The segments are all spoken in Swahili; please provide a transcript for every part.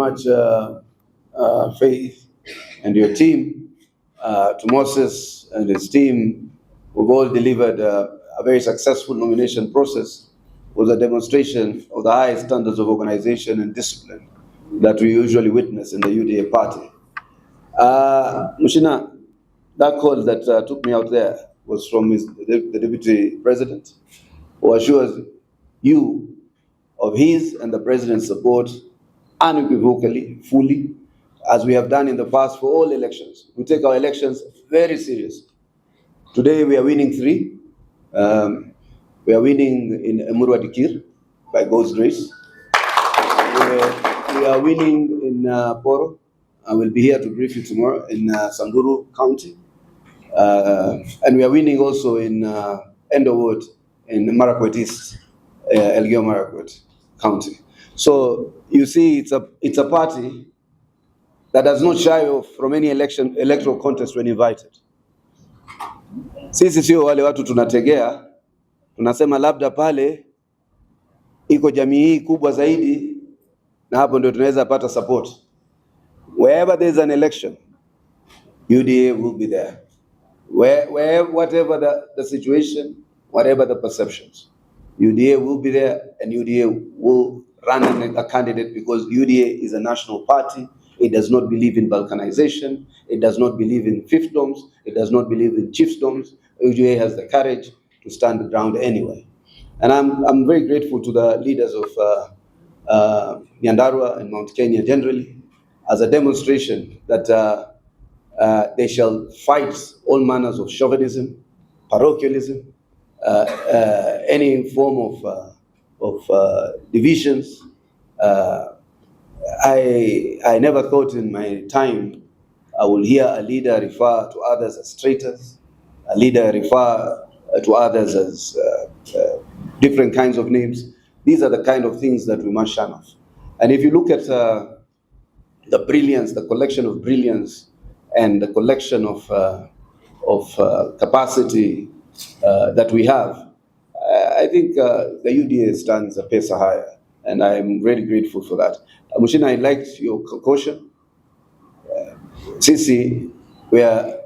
much, Faith and your team. To Moses and his team, we've all delivered a very successful nomination process. It was a demonstration of the highest standards of organization and discipline that we usually witness in the UDA party. Mushina, that call that took me out there was from the Deputy President, who assures you of his and the President's support unequivocally, fully, as we have done in the past for all elections. We take our elections very seriously. Today we are winning 3. We are winning in Emurua Dikir by God's grace. We are winning in Poro. I will be here to brief you tomorrow in Samburu County. And we are winning also in Enderwood in Marakwet East, Elgeyo Marakwet County. So you see, it's a party that does not shy off from any electoral contest when invited. Sisi sio wale watu tunategea, tunasema labda pale iko jamii hii kubwa zaidi na hapo ndio tunaweza pata support. Wherever there is an election, UDA will be there. Whatever the situation, whatever the perceptions, UDA will be there, and UDA will run a candidate because UDA is a national party. It does not believe in balkanization. It does not believe in fiefdoms. It does not believe in chiefdoms. UDA has the courage to stand the ground anyway. And I'm very grateful to the leaders of Nyandarua and Mount Kenya generally as a demonstration that they shall fight all manners of chauvinism, parochialism, any form of divisions. I never thought in my time I will hear a leader refer to others as traitors, a leader refer to others as different kinds of names. These are the kind of things that we must shun off. And if you look at the brilliance, the collection of brilliance, and the collection of capacity that we have, I think the UDA stands a pace higher, and I'm very grateful for that. Mushina, I liked your caution. Sisi, we are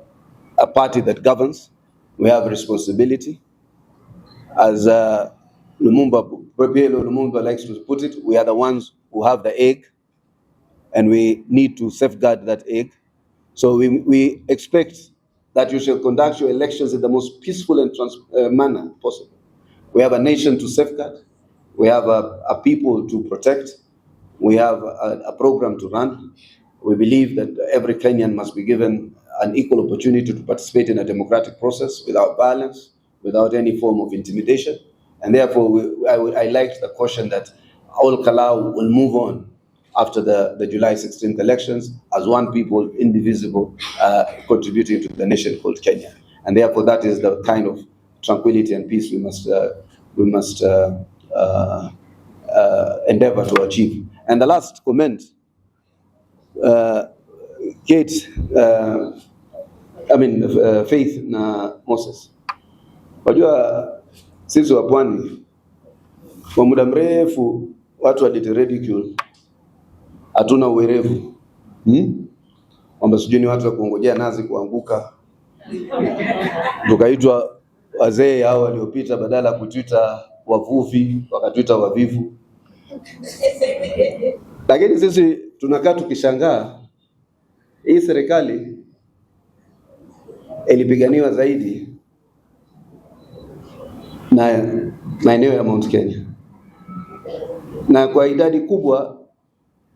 a party that governs. We have responsibility. As Lumumba likes to put it, we are the ones who have the egg, and we need to safeguard that egg. So we expect that you shall conduct your elections in the most peaceful and manner possible. We have a nation to safeguard. We have a people to protect. We have a program to run. We believe that every Kenyan must be given an equal opportunity to participate in a democratic process without violence, without any form of intimidation. And therefore, I liked the caution that all Kalau will move on after the July 16th elections as one people, indivisible, contributing to the nation called Kenya. And therefore, that is the kind of tranquility and peace we must endeavor to achieve. And the last comment, Kate, Faith na Moses. Wajua sisi wa pwani kwa muda mrefu watu walituridicule, hatuna uwerevu. Kwamba sijui ni watu wa kuongojea nazi kuanguka. Tukaitwa wazee hao waliopita, badala kutuita wavuvi wakatuita wavivu. Lakini sisi tunakaa tukishangaa, hii serikali ilipiganiwa zaidi na maeneo ya Mount Kenya, na kwa idadi kubwa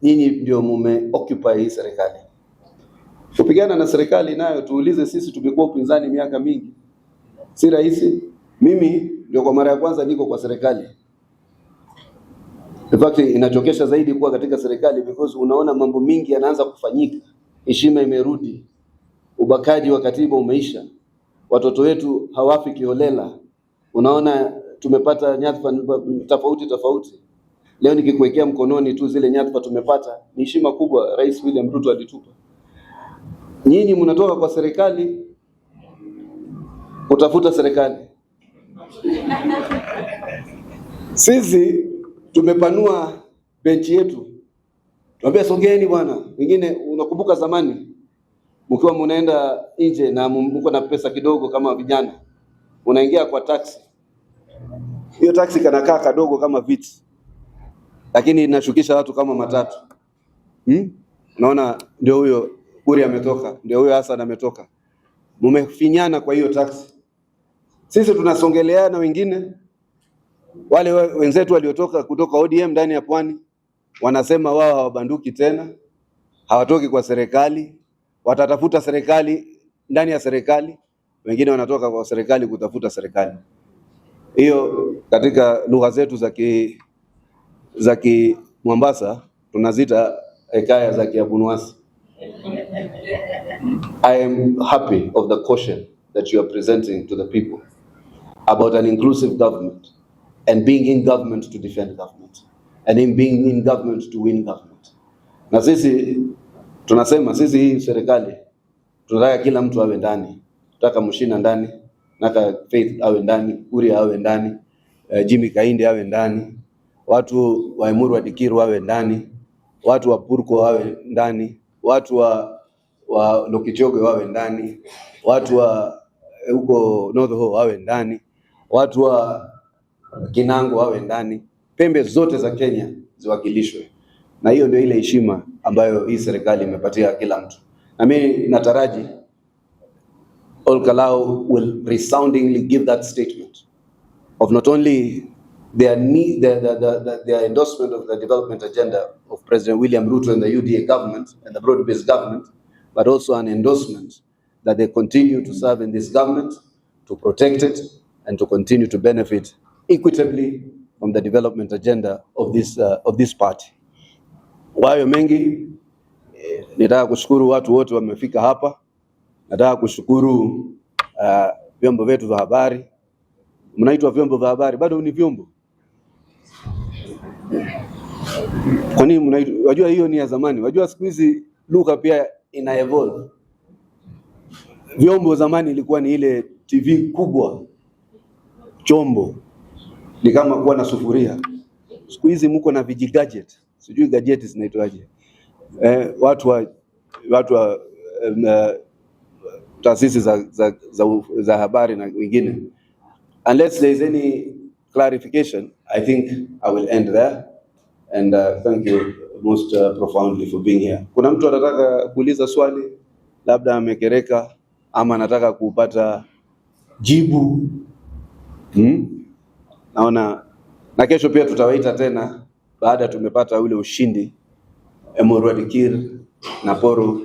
nyinyi ndio occupy hii serikali. Kupigana na serikali nayo, tuulize sisi, tumekuwa upinzani miaka mingi, si rahisi. Mimi ndio kwa mara ya kwanza niko kwa serikali. In fact, inachokesha zaidi kuwa katika serikali because unaona mambo mingi yanaanza kufanyika. Heshima imerudi, ubakaji wa katiba umeisha, watoto wetu hawafi kiholela. Unaona tumepata nyadhifa tofauti. Leo nikikuwekea mkononi tu zile nyadhifa tumepata, ni heshima kubwa Rais William Ruto alitupa. Nyinyi mnatoka kwa serikali utafuta serikali. Sisi tumepanua benchi yetu. Tuambia sogeeni bwana. Wengine unakumbuka zamani mkiwa mnaenda nje na mko na pesa kidogo kama vijana, unaingia kwa taxi. Hiyo taxi kanakaa kadogo kama viti, lakini inashukisha watu kama matatu. Unaona, ndio huyo Uri ametoka, ndio huyo Hassan ametoka. Mumefinyana kwa hiyo taxi. Sisi tunasongeleana, wengine wale wenzetu waliotoka kutoka ODM ndani ya Pwani wanasema wao hawabanduki tena, hawatoki kwa serikali, watatafuta serikali ndani ya serikali. Wengine wanatoka kwa serikali kutafuta serikali. Hiyo katika lugha zetu za Mombasa tunazita hekaya za Kiabunuasi. I am happy of the caution that you are presenting to the people about an inclusive government and being in government to defend government and in being in government to win government. Na sisi tunasema sisi hii serikali tunataka kila mtu awe ndani. Tunataka Mushina ndani, nataka Faith awe ndani, Uri awe ndani, Jimmy Kainde awe ndani, watu wa Emuru wa Dikiru awe ndani, watu wa Purko wawe ndani, watu wa Lokichoge wawe ndani, watu wa huko North Ho wawe ndani, watu wa Kinango wawe ndani. Pembe zote za Kenya ziwakilishwe. Na hiyo ndio ile heshima ambayo hii serikali imepatia kila mtu. Na mimi nataraji Ol Kalou will resoundingly give that statement of not only their endorsement of the development agenda of President William Ruto and the UDA government and the broad-based government, but also an endorsement that they continue to serve in this government, to protect it, and to continue to benefit equitably from the development agenda of this party. Wayo mengi, nitaka kushukuru watu wote wamefika hapa. Nataka kushukuru vyombo vyetu vya habari. Mnaitwa vyombo vya habari, bado ni vyombo. Kwa nini mnaitwa? Wajua hiyo ni ya zamani. Wajua siku hizi lugha pia ina evolve. Vyombo zamani ilikuwa ni ile TV kubwa. Chombo ni kama kuwa na sufuria. Siku hizi mko na gadget. Sijui gadget zinaitwaje. Watu wa taasisi za habari na wengine. Unless there is any clarification, I think I will end there. And thank you most profoundly for being here. Kuna mtu anataka kuuliza swali, labda amekereka ama anataka kupata jibu? Naona na kesho pia tutawaita tena baada tumepata ule ushindi, Emuru wa Dikir na Poro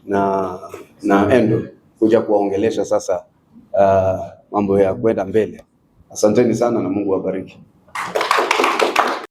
na Endo, kuja kuwaongelesha sasa mambo ya kwenda mbele. Asanteni sana na Mungu awabariki.